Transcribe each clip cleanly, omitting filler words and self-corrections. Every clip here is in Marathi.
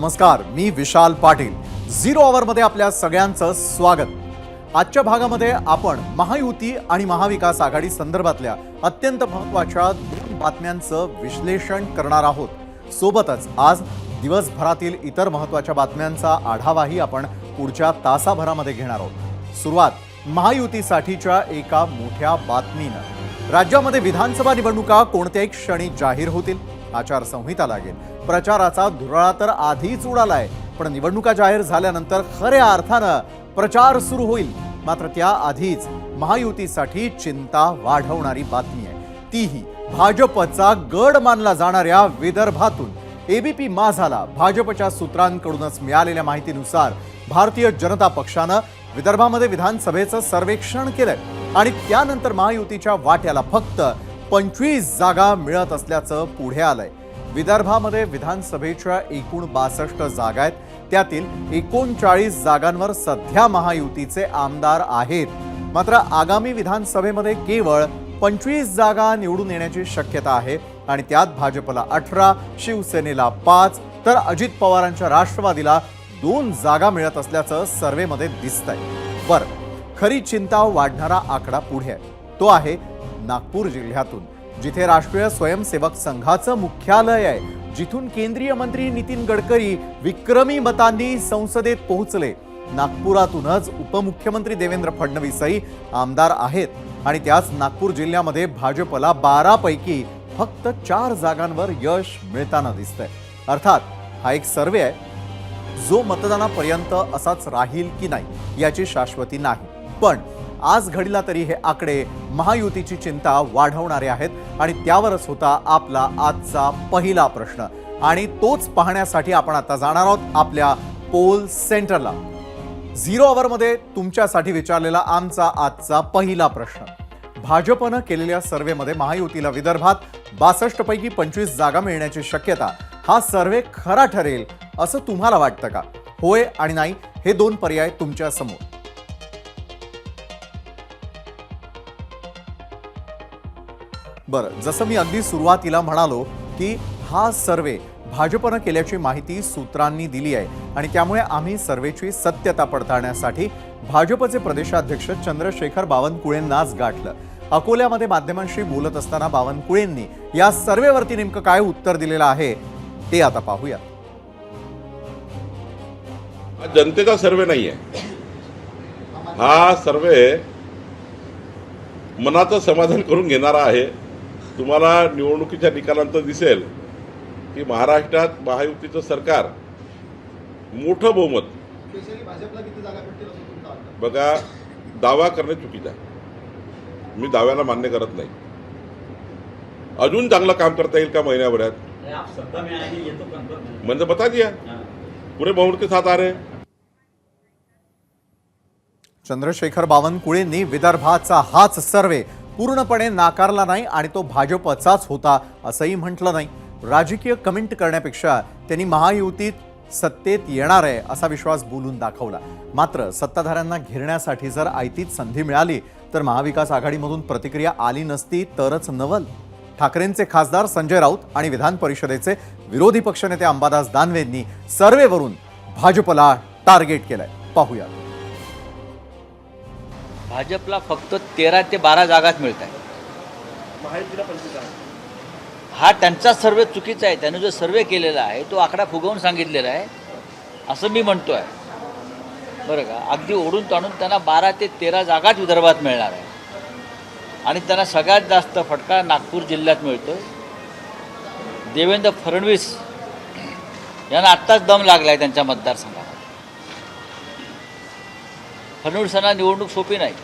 नमस्कार, मी विशाल पाटील. झिरो आवर आपल्या सगळ्यांचं स्वागत. आजच्या भागामध्ये आपण महायुती आणि महाविकास आघाडी संदर्भातल्या अत्यंत महत्त्वाच्या दोन बातम्यांचं विश्लेषण करणार आहोत. सोबतच आज दिवसभरातील इतर महत्त्वाच्या बातम्यांचा आढावाही आपण पुढच्या तासाभरामध्ये घेणार आहोत. सुरुवात महायुतीसाठीच्या एका मोठ्या बातमीनं. राज्यामध्ये विधानसभा निवडणुका कोणत्याही क्षणी जाहीर होतील. आचारसंहिता लागेल. प्रचाराचा धुराळा तर आधीच उडालाय, पण निवडणुका जाहीर झाल्यानंतर खऱ्या अर्थानं प्रचार सुरू होईल. मात्र त्याआधीच महायुतीसाठी चिंता वाढवणारी बातमी आहे. तीही भाजपचा गड मानला जाणाऱ्या विदर्भातून. एबीपी माझाला भाजपच्या सूत्रांकडूनच मिळालेल्या माहितीनुसार भारतीय जनता पक्षानं विदर्भामध्ये विधानसभेचं सर्वेक्षण केलंय आणि त्यानंतर महायुतीच्या वाट्याला फक्त 25 जागा मिळत असल्याचं पुढे आलंय. विदर्भामध्ये विधानसभेच्या एकूण 62 जागा आहेत. त्यातील 39 जागांवर सध्या महायुतीचे आमदार आहेत. मात्र आगामी विधानसभेमध्ये केवळ 25 जागा निवडून येण्याची शक्यता आहे आणि त्यात भाजपला 18, शिवसेनेला 5 तर अजित पवारांच्या राष्ट्रवादीला 2 जागा मिळत असल्याचं सर्व्हेमध्ये दिसतंय. बरं, खरी चिंता वाढणारा आकडा पुढे आहे. तो आहे नागपूर जिल्ह्यातून, जिथे राष्ट्रीय स्वयंसेवक संघाचं मुख्यालय आहे, जिथून केंद्रीय मंत्री नितीन गडकरी विक्रमी मतांनी संसदेत पोहोचले. नागपुरातूनच उपमुख्यमंत्री देवेंद्र फडणवीसही आमदार आहेत आणि त्याच नागपूर जिल्ह्यामध्ये भाजपला 12 पैकी फक्त 4 जागांवर यश मिळताना दिसतंय. अर्थात हा एक सर्वे आहे, जो मतदानापर्यंत असाच राहील की नाही याची शाश्वती नाही. पण आज घडीला तरी हे आकडे महायुतीची चिंता वाढवणारे आहेत आणि त्यावरच होता आपला आजचा पहिला प्रश्न. आणि तोच पाहण्यासाठी आपण आता जाणार आहोत आपल्या पोल सेंटरला. झिरो आवरमध्ये तुमच्यासाठी विचारलेला आमचा आजचा पहिला प्रश्न. भाजपनं केलेल्या सर्व्हेमध्ये महायुतीला विदर्भात 62 पैकी 25 जागा मिळण्याची शक्यता. हा सर्व्हे खरा ठरेल असं तुम्हाला वाटतं का? होय आणि नाही हे दोन पर्याय तुमच्या समोर. बरं, जसं मी अगदी सुरुवातीला म्हणालो की हा सर्वे भाजपनं केल्याची माहिती सूत्रांनी दिली आहे आणि त्यामुळे आम्ही सर्वेची सत्यता पडताळण्यासाठी भाजपचे प्रदेशाध्यक्ष चंद्रशेखर बावनकुळेंना आज गाठलं. अकोल्यामध्ये माध्यमांशी बोलत असताना बावनकुळेंनी या सर्वेवरती नेमकं काय उत्तर दिलेलं आहे ते आता पाहूया. जनतेचा सर्वे नाहीये हा सर्वे, मनाचं समाधान करून घेणारा आहे. तुम्हाला निवडणुकीच्या निकालांतर दिसेल की महाराष्ट्रात महायुतीचं सरकार मोठं बहुमत. बघा, दावा करणे चुकीचा आहे. मी दाव्याला मान्य करत नाही. अजून चांगलं काम करता येईल का महिन्याभरात? म्हणजे बता दिया पुरे बहुमत के साथ आ रहे. चंद्रशेखर बावनकुळेंनी विदर्भाचा हाच सर्वे पूर्णपणे नाकारला नाही आणि तो भाजपचाच होता असंही म्हटलं नाही. राजकीय कमेंट करण्यापेक्षा त्यांनी महायुतीत सत्तेत येणार आहे असा विश्वास बोलून दाखवला. मात्र सत्ताधाऱ्यांना घेरण्यासाठी जर आयतीच संधी मिळाली तर महाविकास आघाडीमधून प्रतिक्रिया आली नसती तरच नवल. ठाकरेंचे खासदार संजय राऊत आणि विधान परिषदेचे विरोधी पक्षनेते अंबादास दानवेंनी सर्वेवरून भाजपला टार्गेट केलंय. पाहूया. भाजपला फक्त 13 ते 12 जागाच मिळत आहे. हा त्यांचा सर्वे चुकीचा आहे. त्याने जो सर्वे केलेला आहे तो आकडा फुगवून सांगितलेला आहे असं मी म्हणतो आहे. बरं का, अगदी ओढून ताणून त्यांना 12 ते 13 जागाच विदर्भात मिळणार आहे आणि त्यांना सगळ्यात जास्त फटका नागपूर जिल्ह्यात मिळतो. देवेंद्र फडणवीस यांना आत्ताच दम लागला आहे त्यांच्या मतदारसंघात. फडणवीसांना निवडणूक सोपी नाही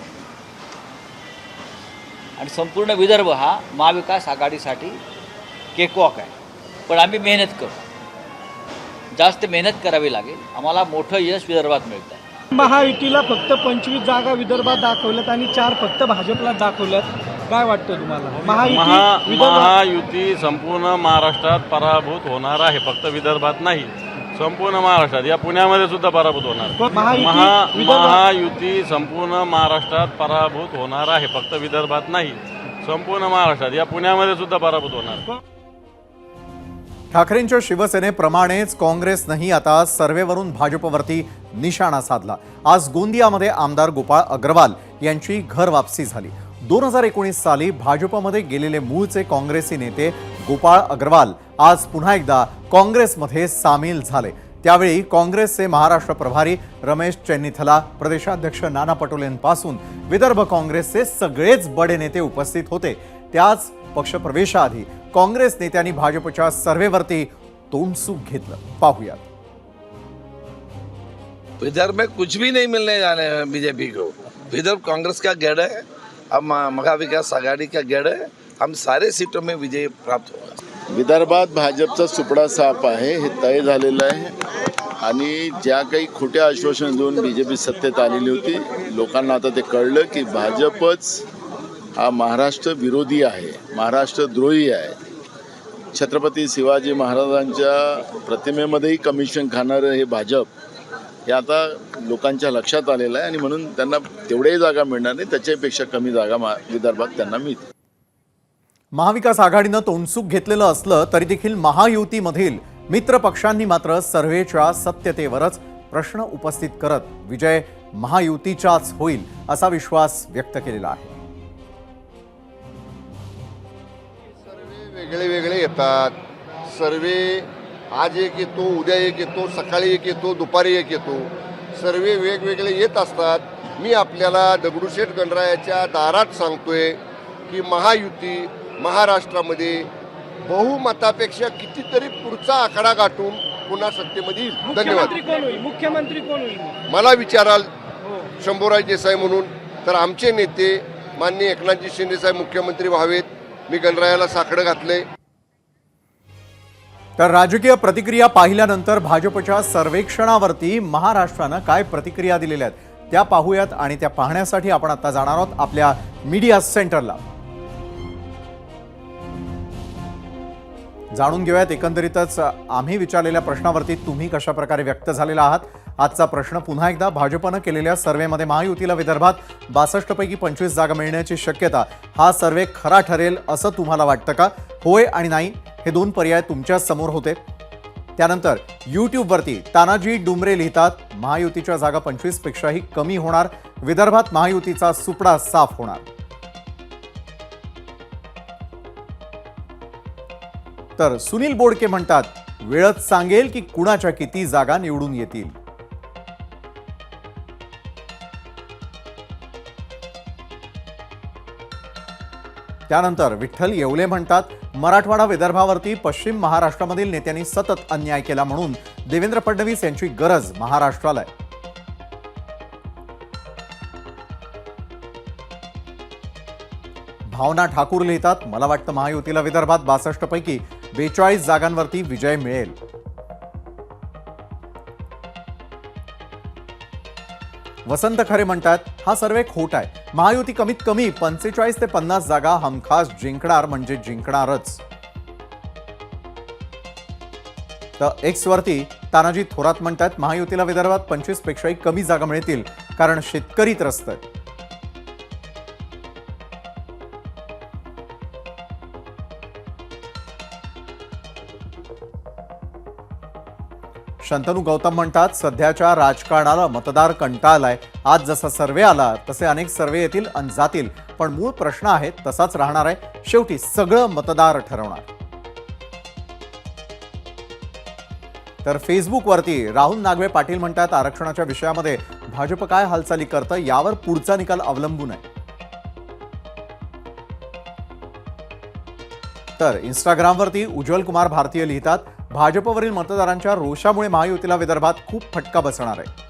आणि संपूर्ण विदर्भ हा महाविकास आघाडीसाठी केकवॉक आहे. पण आम्ही मेहनत करू, जास्त मेहनत करावी लागेल. आम्हाला मोठं यश विदर्भात मिळतं आहे. महायुतीला फक्त 25 जागा विदर्भात दाखवल्यात आणि 4 फक्त भाजपला दाखवल्यात. काय वाटतं तुम्हाला? महायुती संपूर्ण महाराष्ट्रात पराभूत होणार आहे, फक्त विदर्भात नाही, संपूर्ण महाराष्ट्रात. या पुण्यामध्ये सुद्धा पराभूत होणार. महायुती संपूर्ण महाराष्ट्रात पराभूत होणार आहे, फक्त विदर्भात नाही, संपूर्ण महाराष्ट्रात. या पुण्यामध्ये सुद्धा पराभूत होणार. ठाकरेंच्या शिवसेनेप्रमाणेच काँग्रेसनंही आता सर्व्हेवरून भाजपवरती निशाणा साधला। आज गोंदियामध्ये आमदार गोपाळ अग्रवाल यांची घर वापसी झाली। 2019 साली भाजपमध्ये गेलेले मूळचे काँग्रेसी नेते गोपाळ अग्रवाल आज पुन्हा एकदा काँग्रेसमध्ये सामील झाले। त्यावेळी काँग्रेसचे महाराष्ट्र प्रभारी रमेश चेन्नीथला, प्रदेशाध्यक्ष नाना पटोलेंपासून विदर्भ काँग्रेसचे सगळेच बडे नेते उपस्थित होते। त्याच पक्षप्रवेशाआधी काँग्रेस नेत्यांनी भाजपच्या सर्व्हेवरती तोंडसूक घेतलं। पाहूयात। विदर्भ में कुछ भी नहीं मिलने जाने हैं बीजेपी को। विदर्भ कांग्रेस का गढ़ है, अब महाविकास आघाड़ी का गढ़ है। हम सारे सीटों में विजय प्राप्त होगा। विदर्भात भाजपचा सुपडा साफ आहे, हे तय झालेलं आहे। आणि ज्या काही खोट्या आश्वासन देऊन बीजेपी सत्तेत आलेली होती, लोकांना आता ते कळलं की भाजपच हा महाराष्ट्र विरोधी आहे, महाराष्ट्र द्रोही आहे। छत्रपती शिवाजी महाराजांच्या प्रतिमेमध्येही कमिशन खाणारं हे भाजप हे आता लोकांच्या लक्षात आलेलं आहे आणि म्हणून त्यांना तेवढ्याही जागा मिळणार नाही, त्याच्यापेक्षा कमी जागा विदर्भात त्यांना मिळतील। महाविकास आघाडीनं तोंडसूक घेतलेलं असलं तरी देखील महायुतीमधील मित्र पक्षांनी मात्र सर्व्हेच्या सत्यतेवरच प्रश्न उपस्थित करत विजय महायुतीचाच होईल असा विश्वास व्यक्त केलेला आहे। वेगळे वेगळे येतात सर्वे, आज एक येतो, उद्या एक येतो, सकाळी एक येतो, दुपारी एक येतो, सर्वे वेगवेगळे येत असतात। मी आपल्याला दगडूशेठ गणरायाच्या दारात सांगतोय की महायुती महाराष्ट्रामध्ये बहुमतापेक्षा कितीतरी पुढचा आकडा गाठून पुन्हा सत्तेमध्ये येईल। धन्यवाद। मुख्यमंत्री कोण होईल? मला विचाराल शंभूराज देसाई म्हणून, तर आमचे नेते माननीय एकनाथजी शिंदे साहेब मुख्यमंत्री व्हावेत, मी गणरायाला साकडं घातले। तर राजकीय प्रतिक्रिया पाहिल्यानंतर भाजपच्या सर्वेक्षणावरती महाराष्ट्रानं काय प्रतिक्रिया दिलेल्या आहेत त्या पाहूयात आणि त्या पाहण्यासाठी आपण आता जाणार आहोत आपल्या मीडिया सेंटरला। जाणून घेऊयात एकंदरीतच आम्ही विचारलेल्या प्रश्नावरती तुम्ही कशा प्रकारे व्यक्त झालेला आहात। आजचा प्रश्न पुन्हा एकदा, भाजपनं केलेल्या सर्व्हेमध्ये महायुतीला विदर्भात 62 पैकी 25 जागा मिळण्याची शक्यता, हा सर्व्हे खरा ठरेल असं तुम्हाला वाटतं का? होय आणि नाही हे दोन पर्याय तुमच्या समोर होते। त्यानंतर यूट्यूबवरती तानाजी डुमरे लिहितात, महायुतीच्या जागा 25 पेक्षाही कमी होणार, विदर्भात महायुतीचा सुपडा साफ होणार। तर सुनील बोडके म्हणतात, वेळच सांगेल की कुणाच्या किती जागा निवडून येतील। त्यानंतर विठ्ठल येवले म्हणतात, मराठवाडा विदर्भावरती पश्चिम महाराष्ट्रामधील नेत्यांनी सतत अन्याय केला म्हणून देवेंद्र फडणवीस यांची गरज महाराष्ट्राला आहे। भावना ठाकूर लिहितात, मला वाटतं महायुतीला विदर्भात 62 पैकी 42 जागांवरती विजय मिळेल। वसंत खरे म्हणतात, हा सर्वे खोटा आहे, महायुती कमीत कमी 45 ते 50 जागा हमखास जिंकणार म्हणजे जिंकणारच। तर एक्स वरती तानाजी थोरात म्हणतात, महायुतीला विदर्भात 25 पेक्षाही कमी जागा मिळतील कारण शेतकरी त्रस्त आहेत। शंतनू गौतम म्हणतात, सध्याच्या राजकारणाला मतदार कंटाळलाय। आज जसा सर्वे आला तसे अनेक सर्वे येतील आणि जातील, पण मूळ प्रश्न आहे तसाच राहणार आहे, शेवटी सगळं मतदार ठरवणार। तर फेसबुकवरती राहुल नागवे पाटील म्हणतात, आरक्षणाच्या विषयामध्ये भाजप काय हालचाली करतं यावर पुढचा निकाल अवलंबून आहे। तर इंस्टाग्रामवरती उज्ज्वल कुमार भारतीय लिहितात, भाजपवरील मतदारांच्या रोषामुळे महायुतीला विदर्भात खूप फटका बसणार आहे।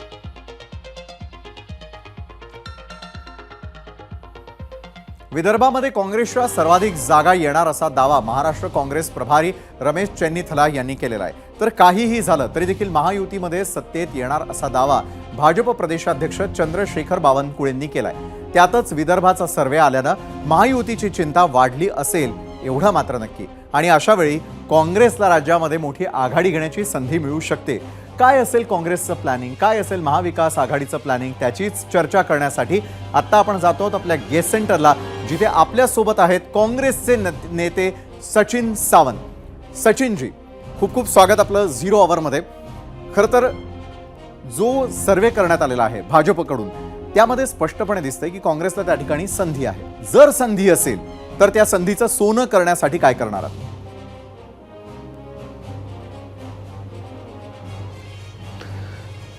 विदर्भामध्ये काँग्रेसच्या सर्वाधिक जागा येणार असा दावा महाराष्ट्र काँग्रेस प्रभारी रमेश चेन्नीथला यांनी केलेला आहे। तर काहीही झालं तरी देखील महायुतीमध्ये सत्तेत येणार असा दावा भाजप प्रदेशाध्यक्ष चंद्रशेखर बावनकुळेंनी केलाय। त्यातच विदर्भाचा सर्वे आल्यानं महायुतीची चिंता वाढली असेल एवढं मात्र नक्की। आणि अशा वेळी काँग्रेसला राज्यामध्ये मोठी आघाडी घेण्याची संधी मिळू शकते। काय असेल काँग्रेसचं प्लॅनिंग, काय असेल महाविकास आघाडीचं प्लॅनिंग, त्याचीच चर्चा करण्यासाठी आता आपण जातो आपल्या गेस्ट सेंटरला, जिथे आपल्या सोबत आहेत काँग्रेसचे नेते सचिन सावंत। सचिनजी, खूप खूप स्वागत आपलं झिरो अवरमध्ये. खरं तर जो सर्वे करण्यात आलेला आहे भाजपकडून त्यामध्ये स्पष्टपणे दिसतंय की काँग्रेसला त्या ठिकाणी संधी आहे. जर संधी असेल तर त्या संधीचं सोनं करण्यासाठी काय करणार आहात?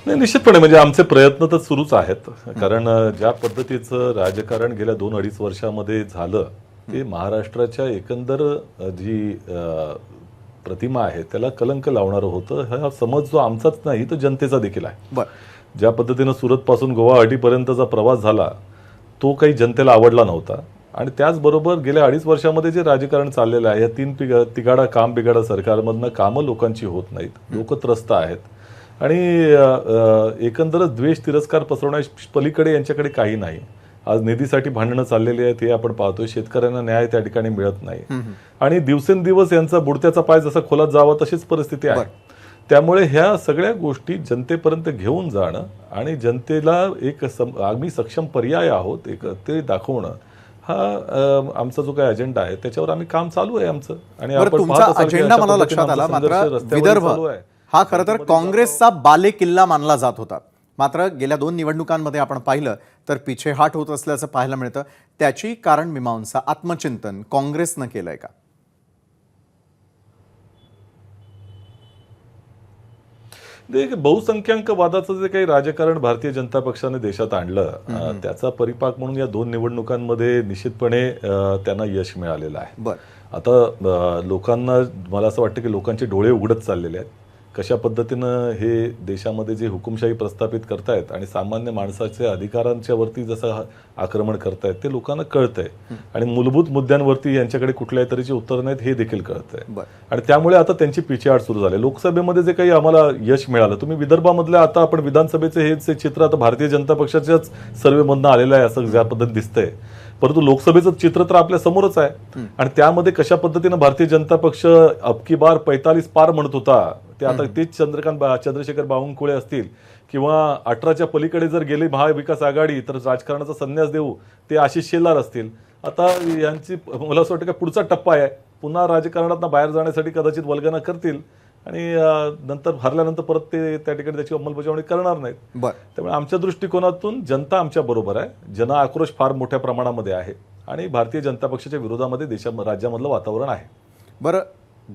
नाही, निश्चितपणे म्हणजे आमचे प्रयत्न तर सुरूच आहेत. कारण ज्या पद्धतीचं राजकारण गेल्या 2-2.5 वर्षामध्ये झालं ते महाराष्ट्राच्या एकंदर जी प्रतिमा आहे त्याला कलंक लावणारं होतं. हा समज जो आमचाच नाही तो जनतेचा देखील आहे. ज्या पद्धतीनं सुरतपासून गुवाहाटीपर्यंतचा प्रवास झाला तो काही जनतेला आवडला नव्हता. आणि त्याचबरोबर गेल्या 2.5 वर्षामध्ये जे राजकारण चाललेलं आहे, या तिगाडा काम बिगाडा सरकारमधनं कामं लोकांची होत नाहीत, लोक त्रस्त आहेत आणि एकंदरच द्वेष तिरस्कार पसरवण्या पलीकडे यांच्याकडे काही नाही. आज निधीसाठी भांडणं चाललेली आहेत हे आपण पाहतोय. शेतकऱ्यांना न्याय त्या ठिकाणी मिळत नाही आणि दिवसेंदिवस यांचा बुडत्याचा पाय जसा खोलात जावा तशीच परिस्थिती आहे. त्यामुळे ह्या सगळ्या गोष्टी जनतेपर्यंत घेऊन जाणं आणि जनतेला एक आम्ही सक्षम पर्याय आहोत एक ते दाखवणं हा आमचा जो काही अजेंडा आहे त्याच्यावर आम्ही काम चालू आहे आमचं. आणि बरं, तुमचा अजेंडा मला लक्षात आला. मात्र विदर्भ हा खरं तर काँग्रेसचा बालेकिल्ला मानला जात होता. मात्र गेल्या 2 निवडणुकांमध्ये आपण पाहिलं तर पिछेहाट होत असल्याचं पाहायला मिळतं. त्याची कारण मीमांसा आत्मचिंतन काँग्रेसनं केलंय का? बहुसंख्याक वादाचं जे काही राजकारण भारतीय जनता पक्षाने देशात आणलं त्याचा परिपाक म्हणून या 2 निवडणुकांमध्ये निश्चितपणे त्यांना यश मिळालेलं आहे. आता लोकांना मला असं वाटतं की लोकांचे डोळे उघडत चाललेले आहेत. कशा पद्धतीनं हे देशामध्ये जे हुकुमशाही प्रस्थापित करतायत आणि सामान्य माणसाच्या अधिकारांच्या वरती जसं आक्रमण करतायत ते लोकांना कळतंय आणि मूलभूत मुद्द्यांवरती यांच्याकडे कुठल्याही तऱ्हेची उत्तर नाहीत हे देखील कळतंय. आणि त्यामुळे आता त्यांची पिछेहाट सुरू झाली. लोकसभेमध्ये जे काही आम्हाला यश मिळालं, तुम्ही विदर्भामधल्या आता आपण विधानसभेचे हे चित्र आता भारतीय जनता पक्षाच्याच सर्वेमधनं आलेलं आहे असं ज्या पद्धतीने दिसतंय. परंतु लोकसभेचं चित्र तर आपल्या समोरच आहे आणि त्यामध्ये कशा पद्धतीनं भारतीय जनता पक्ष अबकी बार 45 पार म्हणत होता ते आता तेच चंद्रशेखर बावनकुळे असतील किंवा 18च्या पलीकडे जर गेली महाविकास आघाडी तर राजकारणाचा संन्यास देऊ ते आशिष शेलार असतील. आता यांची मला असं वाटतं की पुढचा टप्पा आहे. पुन्हा राजकारणातून बाहेर जाण्यासाठी कदाचित वल्गना करतील आणि नंतर हरल्यानंतर परत ते त्या ठिकाणी त्याची अंमलबजावणी करणार नाहीत. त्यामुळे आमच्या दृष्टिकोनातून जनता आमच्या बरोबर आहे. जन आक्रोश फार मोठ्या प्रमाणामध्ये आहे आणि भारतीय जनता पक्षाच्या विरोधामध्ये राज्यामधलं वातावरण आहे. बरं,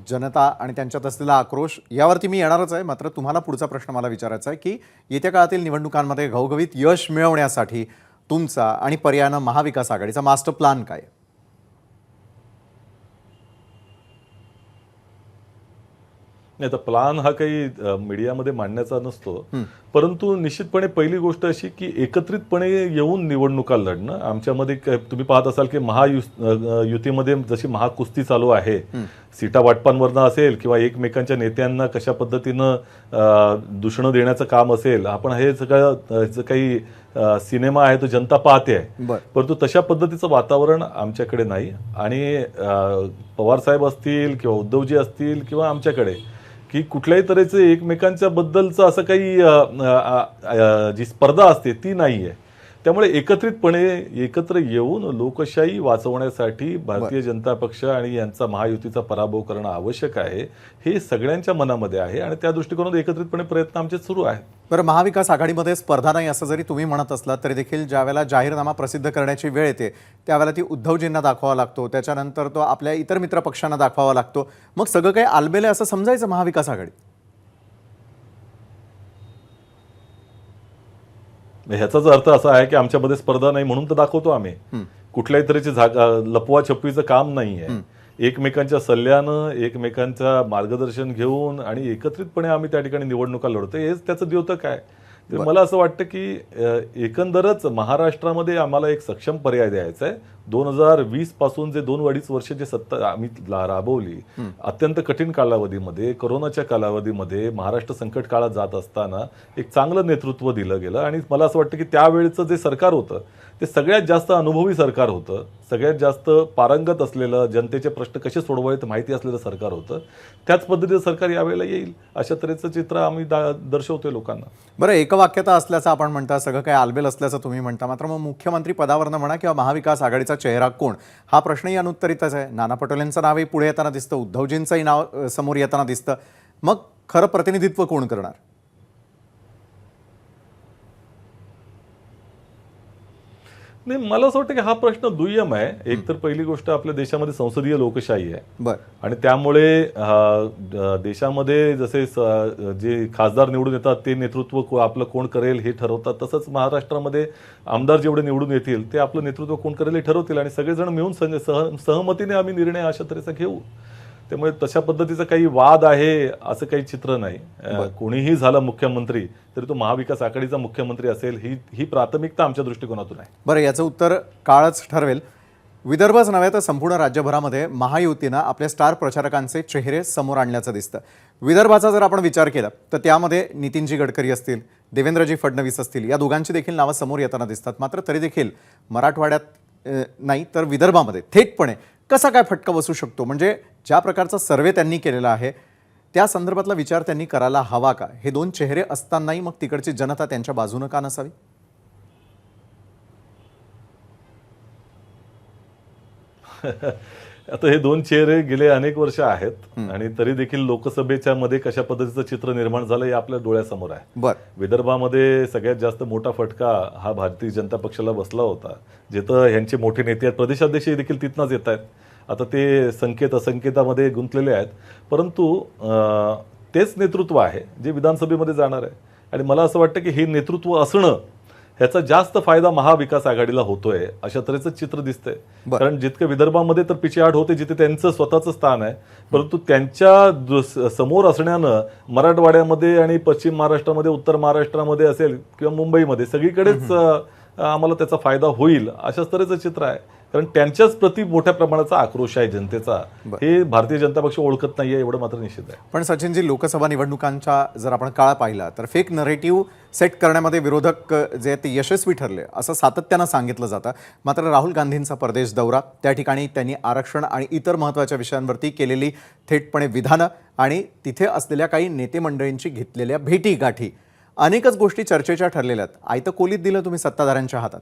जनता आणि त्यांच्यात असलेला आक्रोश यावरती मी येणारच आहे. मात्र तुम्हाला पुढचा प्रश्न मला विचारायचा आहे की येत्या काळातील निवडणुकांमध्ये घवघवीत यश मिळवण्यासाठी तुमचा आणि पर्यायानं महाविकास आघाडीचा मास्टर प्लॅन काय? नाही, तर प्लान हा काही मीडियामध्ये मांडण्याचा नसतो. परंतु निश्चितपणे पहिली गोष्ट अशी की एकत्रितपणे येऊन निवडणुका लढणं. आमच्यामध्ये तुम्ही पाहत असाल की महायुतीमध्ये जशी महाकुस्ती चालू आहे, सीटा वाटपांवरनं असेल किंवा एकमेकांच्या नेत्यांना कशा पद्धतीनं दूषणं देण्याचं काम असेल, आपण हे सगळं जो काही सिनेमा आहे तो जनता पाहते आहे. परंतु तशा पद्धतीचं वातावरण आमच्याकडे नाही. आणि पवारसाहेब असतील किंवा उद्धवजी असतील किंवा आमच्याकडे की कुठल्याही तऱ्हेचं एकमेकांच्या बद्दलचं असं काही जी स्पर्धा असते ती नाही आहे. त्यामुळे एकत्रितपणे एकत्र येऊन लोकशाही वाचवण्यासाठी भारतीय जनता पक्ष आणि यांचा महायुतीचा पराभव करणं आवश्यक आहे हे सगळ्यांच्या मनामध्ये आहे आणि त्या दृष्टिकोनातून एकत्रितपणे प्रयत्न आमचे सुरू आहेत. बरं, महाविकास आघाडीमध्ये स्पर्धा नाही असं जरी तुम्ही म्हणत असलात तरी देखील ज्यावेळेला जाहीरनामा प्रसिद्ध करण्याची वेळ येते त्यावेळेला ती उद्धवजींना दाखवावा लागतो, त्याच्यानंतर तो आपल्या इतर मित्र पक्षांना दाखवावा लागतो. मग सगळं काही आलबेले असं समजायचं महाविकास आघाडी? ह्याचाच अर्थ असा आहे की आमच्यामध्ये स्पर्धा नाही म्हणून तर दाखवतो आम्ही. कुठल्याही तऱ्हेची लपवा छपवीचं काम नाही आहे. एकमेकांच्या सल्ल्यानं एकमेकांचं मार्गदर्शन घेऊन आणि एकत्रितपणे आम्ही त्या ठिकाणी निवडणुका लढतो. हेच त्याचं द्योतक आहे. मला असं वाटतं की एकंदरच महाराष्ट्रामध्ये आम्हाला एक सक्षम पर्याय द्यायचा आहे. 2020 पासून जे 2-2.5 वर्ष जे सत्ता आम्ही राबवली अत्यंत कठीण कालावधीमध्ये, कोरोनाच्या कालावधीमध्ये महाराष्ट्र संकट काळात जात असताना एक चांगलं नेतृत्व दिलं गेलं आणि मला असं वाटतं की त्यावेळेचं जे सरकार होतं ते सगळ्यात जास्त अनुभवी सरकार होतं, सगळ्यात जास्त पारंगत असलेलं, जनतेचे प्रश्न कसे सोडवायचे माहिती असलेलं सरकार होतं. त्याच पद्धतीचं सरकार यावेळेला येईल अशा तऱ्हेचं चित्र आम्ही दर्शवतोय लोकांना. बरं, एकवाक्यता असल्याचं आपण म्हणता, सगळं काही आलबेल असल्याचं तुम्ही म्हणता. मात्र मग मुख्यमंत्री पदावरनं म्हणा किंवा महाविकास आघाडीचा चेहरा कोण, हा प्रश्नही अनुत्तरितच आहे. नाना पटोलेंचं नावही पुढे येताना दिसतं, उद्धवजींचंही नाव समोर येताना दिसतं. मग खरं प्रतिनिधित्व कोण करणार? नाही, मला असं वाटतं की हा प्रश्न दुय्यम आहे. एक तर पहिली गोष्ट, आपल्या देशामध्ये संसदीय लोकशाही आहे आणि त्यामुळे देशामध्ये जसे जे खासदार निवडून येतात ते नेतृत्व आपलं कोण करेल हे ठरवतात, तसंच महाराष्ट्रामध्ये आमदार जेवढे निवडून येतील ते आपलं नेतृत्व कोण करेल हे ठरवतील आणि सगळेजण मिळून सहमतीने आम्ही निर्णय अशा तऱ्हेचा घेऊ. त्यामुळे तशा पद्धतीचा काही वाद आहे असं काही चित्र नाही. कोणीही झालं मुख्यमंत्री तरी तो महाविकास आघाडीचा मुख्यमंत्री असेल ही प्राथमिकता आमच्या दृष्टिकोनातून आहे. बरं, याचं उत्तर काळच ठरवेल. विदर्भच नव्हे तर संपूर्ण राज्यभरामध्ये महायुतीनं आपल्या स्टार प्रचारकांचे चेहरे समोर आणल्याचं दिसतं. विदर्भाचा जर आपण विचार केला तर त्यामध्ये नितीनजी गडकरी असतील, देवेंद्रजी फडणवीस असतील, या दोघांची देखील नावं समोर येताना दिसतात. मात्र तरी देखील मराठवाड्यात नाही तर विदर्भामध्ये थेटपणे कसा काय फटका बसू शकतो? म्हणजे ज्या प्रकारचा सर्वे त्यांनी केलेला आहे त्या संदर्भातला विचार त्यांनी करायला हवा का? हे दोन चेहरे असतानाही मग तिकडची जनता त्यांच्या बाजूनं का नसावी? आता हे दोन चेहरे गेले अनेक वर्ष आहेत आणि तरी देखील लोकसभेच्या मध्ये कशा पद्धतीचं चित्र निर्माण झालं हे आपल्या डोळ्यासमोर आहे. विदर्भामध्ये सगळ्यात जास्त मोठा फटका हा भारतीय जनता पक्षाला बसला होता, जिथं यांचे मोठे नेते आहेत, प्रदेशाध्यक्ष देखील तिथनंच येत आहेत. आता ते संकेत असंकेतामध्ये गुंतलेले आहेत, परंतु तेच नेतृत्व आहे जे विधानसभेमध्ये जाणार आहे आणि मला असं वाटतं की हे नेतृत्व असणं ह्याचा जास्त फायदा महाविकास आघाडीला होतोय अशा तऱ्हेचं चित्र दिसतंय. कारण जितकं विदर्भामध्ये तर पिछेहाट होते जिथे त्यांचं स्वतःचं स्थान आहे, परंतु त्यांच्या समोर असण्यानं मराठवाड्यामध्ये आणि पश्चिम महाराष्ट्रामध्ये, उत्तर महाराष्ट्रामध्ये असेल किंवा मुंबईमध्ये सगळीकडेच आम्हाला त्याचा फायदा होईल अशाच तऱ्हेचं चित्र आहे. कारण त्यांच्याच प्रति मोठ्या प्रमाणाचा आक्रोश आहे जनतेचा. हे भारतीय जनता पक्ष ओळखत नाहीये एवढं मात्र निश्चित आहे. पण सचिनजी, लोकसभा निवडणुकांचा जर आपण काळ पाहिला तर फेक नरेटिव्ह सेट करण्यामध्ये विरोधक जे ते यशस्वी ठरले असं सातत्यानं सांगितलं जातं. मात्र राहुल गांधींचा परदेश दौरा, त्या ठिकाणी त्यांनी आरक्षण आणि इतर महत्त्वाच्या विषयांवरती केलेली थेटपणे विधानं आणि तिथे असलेल्या काही नेते मंडळींची घेतलेल्या भेटी गाठी, अनेकच गोष्टी चर्चेच्या ठरलेल्या आहेत. आयतं कोलीत दिलं तुम्ही सत्ताधाऱ्यांच्या हातात.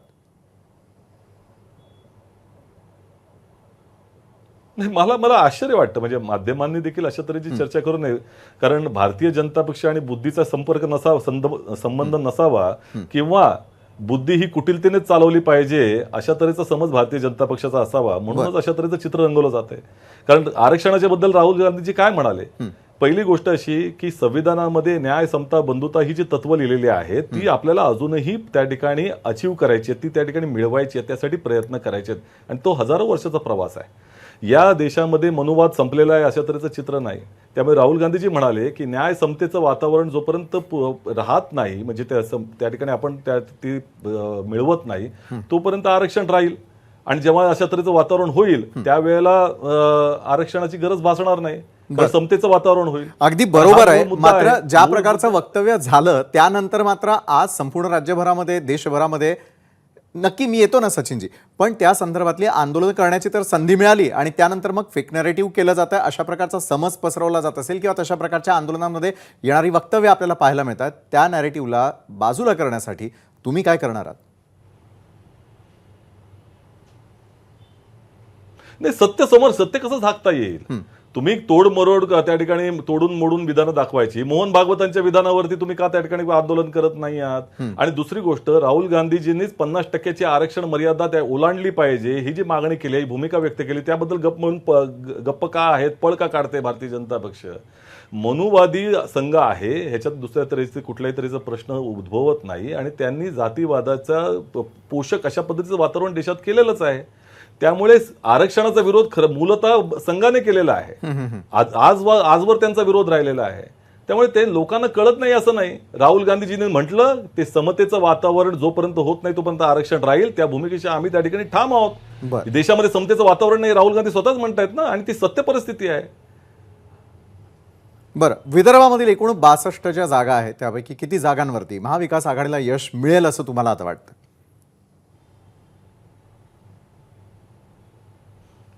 नाही, मला आश्चर्य वाटतं. म्हणजे माध्यमांनी देखील अशा तऱ्हेची चर्चा करू नये. कारण भारतीय जनता पक्ष आणि बुद्धीचा संबंध नसावा किंवा बुद्धी ही कुटिलतेनेच चालवली पाहिजे अशा तऱ्हेचा समज भारतीय जनता पक्षाचा असावा, म्हणूनच अशा तऱ्हेचं चित्र रंगवलं जात आहे. कारण आरक्षणाच्या बद्दल राहुल गांधीजी काय म्हणाले? पहिली गोष्ट अशी की संविधानामध्ये न्याय, समता, बंधुता ही जी तत्व लिहिलेली आहेत ती आपल्याला अजूनही त्या ठिकाणी अचीव करायची आहेत, ती त्या ठिकाणी मिळवायची आहेत, त्यासाठी प्रयत्न करायचे आहेत आणि तो हजारो वर्षाचा प्रवास आहे. या देशामध्ये मनुवाद संपलेला आहे अशा तऱ्हेचं चित्र नाही. त्यामुळे राहुल गांधीजी म्हणाले की न्याय समतेचं वातावरण जोपर्यंत राहत नाही, म्हणजे त्या ठिकाणी आपण ती मिळवत नाही तोपर्यंत आरक्षण राहील आणि जेव्हा अशा तऱ्हेचं वातावरण होईल त्यावेळेला आरक्षणाची गरज भासणार नाही, समतेचं वातावरण होईल. अगदी बरोबर आहे. मात्र ज्या प्रकारचं वक्तव्य झालं त्यानंतर मात्र आज संपूर्ण राज्यभरामध्ये, देशभरामध्ये, नक्की मी येतो ना सचिनजी, पण त्या संदर्भातली आंदोलन करण्याची तर संधी मिळाली आणि त्यानंतर मग फेक नरेटिव्ह केलं जातं, अशा प्रकारचा समज पसरवला जात असेल किंवा तशा प्रकारच्या आंदोलनांमध्ये येणारी वक्तव्य आपल्याला पाहायला मिळतात, त्या नरेटिव्हला बाजूला करण्यासाठी तुम्ही काय करणार आहात? नाही, सत्य कसं झाकता येईल? तुम्ही तोडमरोड त्या ठिकाणी तोडून मोडून विधानं दाखवायची. मोहन भागवतांच्या विधानावरती तुम्ही का त्या ठिकाणी आंदोलन करत नाही आहात? आणि दुसरी गोष्ट, राहुल गांधीजींनीच 50% आरक्षण मर्यादा त्या ओलांडली पाहिजे ही जी मागणी केली, ही भूमिका व्यक्त केली, त्याबद्दल गप्प का आहेत, पळ का काढते भारतीय जनता पक्ष? मनुवादी संघ आहे, ह्याच्यात दुसऱ्या तऱ्हेचे कुठल्याही तऱ्हेचा प्रश्न उद्भवत नाही आणि त्यांनी जातीवादाचा पोषक अशा पद्धतीचं वातावरण देशात केलेलंच आहे. त्यामुळे आरक्षणाचा विरोध खरं मूलतः संघाने केलेला आहे, आजवर त्यांचा विरोध राहिलेला आहे. त्यामुळे ते लोकांना कळत नाही असं नाही. राहुल गांधीजींनी म्हटलं ते समतेचं वातावरण जोपर्यंत होत नाही तोपर्यंत आरक्षण राहील, त्या भूमिकेशी आम्ही त्या ठिकाणी ठाम आहोत. देशामध्ये समतेचं वातावरण नाही, राहुल गांधी स्वतःच म्हणतायत ना, आणि ती सत्य परिस्थिती आहे. बरं, विदर्भामधील एकूण 62 ज्या जागा आहेत त्यापैकी किती जागांवरती महाविकास आघाडीला यश मिळेल असं तुम्हाला आता वाटतं?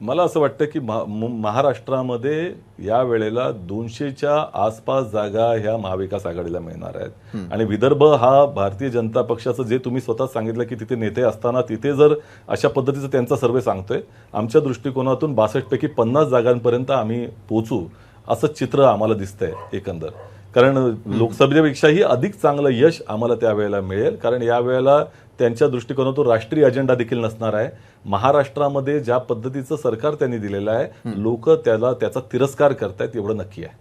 मला असं वाटतं की महाराष्ट्रामध्ये या वेळेला 200च्या आसपास जागा ह्या महाविकास आघाडीला मिळणार आहेत आणि विदर्भ हा भारतीय जनता पक्षाचं जे तुम्ही स्वतः सांगितलं की तिथे नेते असताना तिथे जर अशा पद्धतीचं त्यांचा सर्वे सांगतोय, आमच्या दृष्टिकोनातून 62 पैकी 50 जागांपर्यंत आम्ही पोहोचू असं चित्र आम्हाला दिसतंय एकंदर. कारण लोकसभेपेक्षाही अधिक चांगलं यश आम्हाला त्यावेळेला मिळेल, कारण यावेळेला त्यांच्या दृष्टिकोनातून राष्ट्रीय अजेंडा देखील नसणार आहे. महाराष्ट्रामध्ये ज्या पद्धतीचं सरकार त्यांनी दिलेलं आहे, लोक त्याचा तिरस्कार करतायत एवढं नक्की आहे.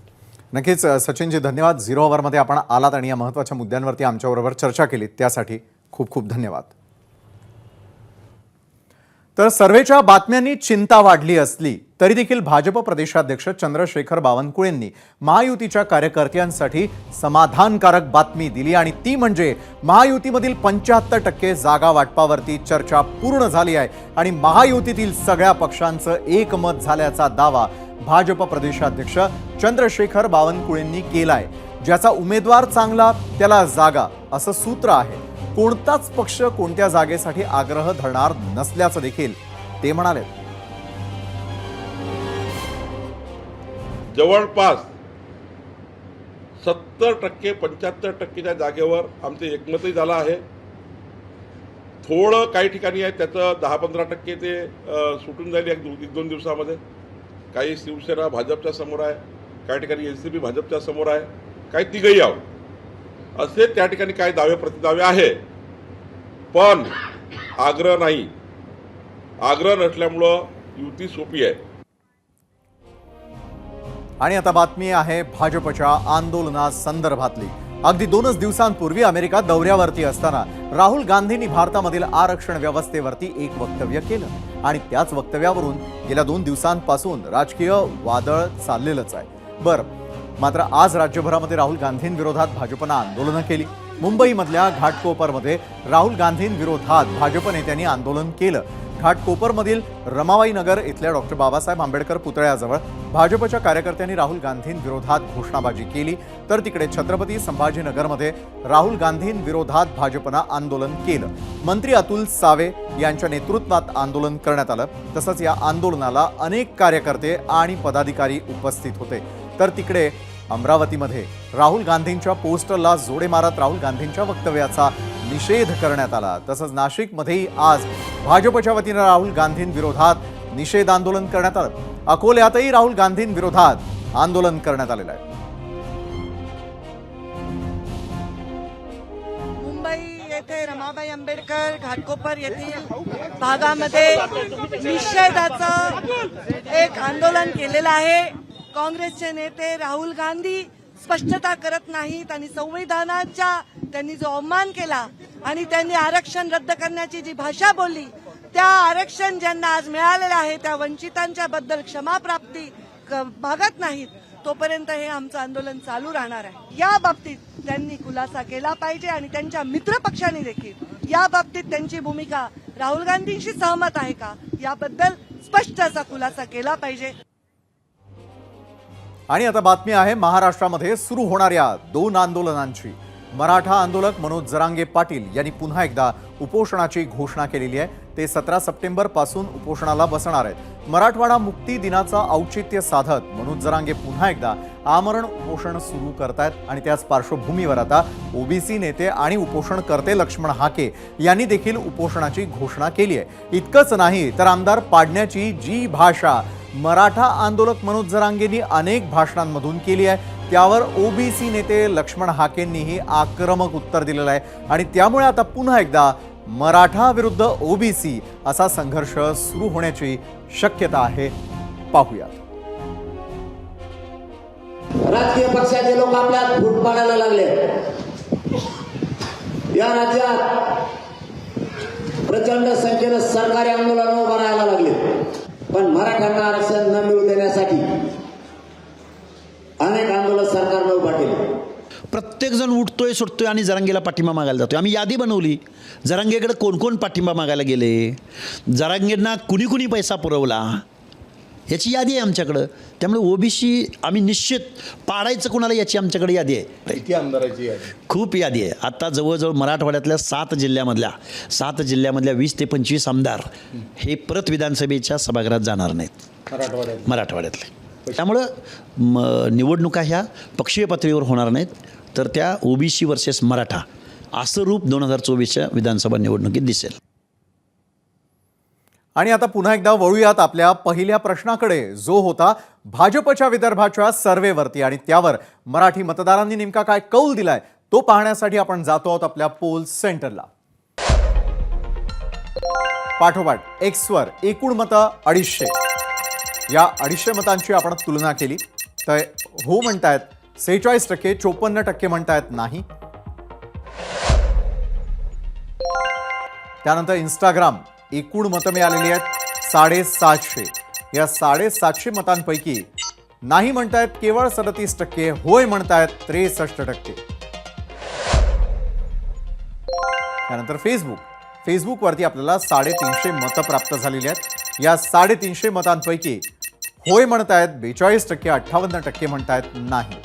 नक्कीच सचिनजी, धन्यवाद. 0 अवरमध्ये आपण आलात आणि या महत्त्वाच्या मुद्द्यांवरती आमच्याबरोबर चर्चा केली, त्यासाठी खूप खूप धन्यवाद. तर सर्वेच्या बातम्यांनी चिंता वाढली असली तरी देखील भाजप प्रदेशाध्यक्ष चंद्रशेखर बावनकुळेंनी महायुतीच्या कार्यकर्त्यांसाठी समाधानकारक बातमी दिली आणि ती म्हणजे महायुतीमधील 75% जागा वाटपावरती चर्चा पूर्ण झाली आहे आणि महायुतीतील सगळ्या पक्षांचं एकमत झाल्याचा दावा भाजप प्रदेशाध्यक्ष चंद्रशेखर बावनकुळेंनी केलाय. ज्याचा उमेदवार चांगला त्याला जागा असं सूत्र आहे. कोणताच पक्ष कोणत्या जागेसाठी आग्रह धरणार नसल्याचं देखील ते म्हणाले. जवळपास 70% 75%च्या जागेवर आमचं एकमतही झालं आहे. थोडं काही ठिकाणी आहे त्याचं 10-15% ते सुटून जाईल 1-2 दिवसामध्ये. काही शिवसेना भाजपच्या समोर आहे, काही ठिकाणी एनसीपी भाजपच्या समोर आहे, काही तिघही आहोत असे त्या ठिकाणी काही दावे प्रतिदावे आहे. पण आग्रह नाही, आग्रह नसल्यामुळं युती सोपी आहे. आणि आता बातमी आहे भाजपच्या आंदोलनासंदर्भातली. अगदी 2 दिवसांपूर्वी अमेरिका दौऱ्यावरती असताना राहुल गांधींनी भारतामधील आरक्षण व्यवस्थेवरती एक वक्तव्य केलं आणि त्याच वक्तव्यावरून गेल्या 2 दिवसांपासून राजकीय वादळ चाललेलंच आहे. मात्र आज राज्यभरामध्ये राहुल गांधींविरोधात भाजपनं आंदोलनं केली. मुंबईमधल्या घाटकोपरमध्ये राहुल गांधींविरोधात भाजप नेत्यांनी आंदोलन केलं. घाटकोपरमधील रमाबाई नगर इथल्या डॉक्टर बाबासाहेब आंबेडकर पुतळ्याजवळ भाजपच्या कार्यकर्त्यांनी राहुल गांधींविरोधात घोषणाबाजी केली. तर तिकडे छत्रपती संभाजीनगरमध्ये राहुल गांधींविरोधात भाजपनं आंदोलन केलं. मंत्री अतुल सावे यांच्या नेतृत्वात आंदोलन करण्यात आलं. तसंच या आंदोलनाला अनेक कार्यकर्ते आणि पदाधिकारी उपस्थित होते. तर तिकडे अमरावतीमध्ये राहुल गांधींच्या पोस्टरला जोडे मारत राहुल गांधींच्या वक्तव्याचा निषेध करण्यात आला. तसंच नाशिकमध्येही आज भाजपच्या वतीनं राहुल गांधींविरोधात निषेध आंदोलन करण्यात आलं. अकोल्यातही राहुल गांधींविरोधात आंदोलन करण्यात आलेलं आहे. मुंबई येथे रमाबाई आंबेडकर घाटकोपर येथील भागामध्ये निषेधाचं एक आंदोलन केलेलं आहे. काँग्रेसचे नेते राहुल गांधी स्पष्टता करत नाहीत आणि संविधानाचा त्यांनी जो अवमान केला आणि त्यांनी आरक्षण रद्द करण्याची जी भाषा बोलली, त्या आरक्षण ज्यांना आज मिळालेलं आहे त्या वंचितांच्या बद्दल क्षमाप्राप्ती मागत नाहीत तोपर्यंत हे आमचं आंदोलन चालू राहणार आहे. या बाबतीत त्यांनी खुलासा केला पाहिजे आणि त्यांच्या मित्रपक्षांनी देखील या बाबतीत त्यांची भूमिका राहुल गांधींशी सहमत आहे का याबद्दल स्पष्ट असा खुलासा केला पाहिजे. आणि आता बातमी आहे महाराष्ट्रामध्ये सुरू होणाऱ्या 2 आंदोलनांची. मराठा आंदोलक मनोज जरांगे पाटील यांनी पुन्हा एकदा उपोषणाची घोषणा केलेली आहे. ते 17 सप्टेंबर पासून उपोषणाला बसणार आहेत. मराठवाडा मुक्ती दिनाचं औचित्य साधत मनोज जरांगे पुन्हा एकदा आमरण उपोषण सुरू करतायत आणि त्याच पार्श्वभूमीवर आता ओबीसी नेते आणि उपोषणकर्ते लक्ष्मण हाके यांनी देखील उपोषणाची घोषणा केली आहे. इतकंच नाही तर आमदार पाडण्याची जी भाषा मराठा आंदोलक मनोज जरांगेंनी अनेक भाषणांमधून केली आहे त्यावर ओबीसी नेते लक्ष्मण हाकेंनीही आक्रमक उत्तर दिलेलं आहे आणि त्यामुळे आता पुन्हा एकदा मराठा विरुद्ध ओबीसी असा संघर्ष सुरू होण्याची शक्यता आहे. पाहूयात. राजकीय पक्षाचे लोक आपल्यात फूट पाडायला लागले. या राज्यात प्रचंड संख्येनं सरकारी आंदोलन उभं राहायला लागले. पण मराठ्यांना आरक्षण न मिळू देण्यासाठी अनेक आंदोलन सरकारनं उभा केले. प्रत्येक जण उठतोय सुटतोय आणि जरांगेला पाठिंबा मागायला जातोय. आम्ही यादी बनवली जरांगेकडे कोण कोण पाठिंबा मागायला गेले, जरांगेंना कुणी कुणी पैसा पुरवला याची यादी आहे आमच्याकडं. त्यामुळे ओबीसी आम्ही निश्चित पाडायचं कोणाला याची आमच्याकडे यादी आहे. किती आमदाराची यादी? खूप यादी आहे. आता जवळजवळ मराठवाड्यातल्या 7 जिल्ह्यामधल्या 20 ते 25 आमदार हे परत विधानसभेच्या सभागृहात जाणार नाहीत मराठवाड्यातले. त्यामुळं निवडणुका ह्या पक्षीय पातळीवर होणार नाहीत, तर त्या ओबीसी वर्सेस मराठा असं रूप 2024च्या विधानसभा निवडणुकीत दिसेल. आणि आता पुन्हा एकदा वळूयात आपल्या पहिल्या प्रश्नाकडे, जो होता भाजपच्या विदर्भाच्या सर्व्हेवरती आणि त्यावर मराठी मतदारांनी नेमका काय कौल दिलाय तो पाहण्यासाठी आपण जातो आहोत आपल्या पोल सेंटरला. पाठोपाठ एक्सवर एकूण मतं 250. या 250 मतांची आपण तुलना केली तर हो म्हणतायत 46%, 54% म्हणतायत नाही. त्यानंतर इंस्टाग्राम एकूण मतं मिळालेली आहेत 750. या 750 मतांपैकी नाही म्हणतायत केवळ 37%, होय म्हणतायत 63%. त्यानंतर फेसबुकवरती आपल्याला 350 मतं प्राप्त झालेली आहेत. या 350 मतांपैकी होय म्हणतायत 42%, 58% म्हणतायत नाही.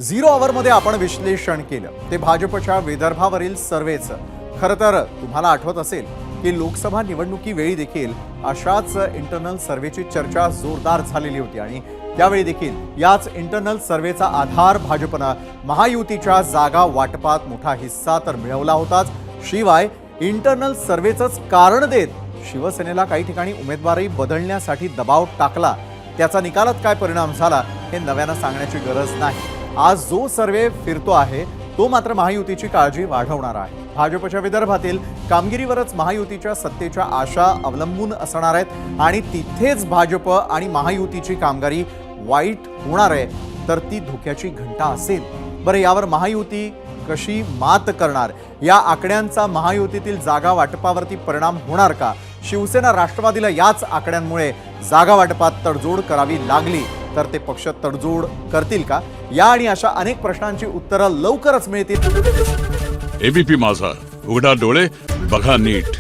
झिरो अवरमध्ये आपण विश्लेषण केलं ते भाजपच्या विदर्भावरील सर्व्हेचं. खरं तर तुम्हाला आठवत असेल की लोकसभा निवडणुकीवेळी देखील अशाच इंटरनल सर्व्हेची चर्चा जोरदार झालेली होती आणि त्यावेळी देखील याच इंटरनल सर्व्हेचा आधार भाजपनं महायुतीच्या जागा वाटपात मोठा हिस्सा तर मिळवला होताच, शिवाय इंटरनल सर्व्हेचंच कारण देत शिवसेनेला काही ठिकाणी उमेदवारही बदलण्यासाठी दबाव टाकला. त्याचा निकालात काय परिणाम झाला हे नव्यानं सांगण्याची गरज नाही. आज जो सर्व्हे फिरतो आहे तो मात्र महायुतीची काळजी वाढवणारा आहे. भाजपच्या विदर्भातील कामगिरीवरच महायुतीच्या सत्तेच्या आशा अवलंबून असणार आहेत आणि तिथेच भाजप आणि महायुतीची कामगिरी वाईट होणार आहे तर ती धोक्याची घंटा असेल. बरं, यावर महायुती कशी मात करणार? या आकड्यांचा महायुतीतील जागा वाटपावरती परिणाम होणार का? शिवसेना राष्ट्रवादीला याच आकड्यांमुळे जागा वाटपात तडजोड करावी लागली तर ते पक्ष तडजोड करतील का? या आणि अशा अनेक प्रश्नांची उत्तरं लवकरच मिळतील. एबीपी माझा, उघडा डोळे बघा नीट.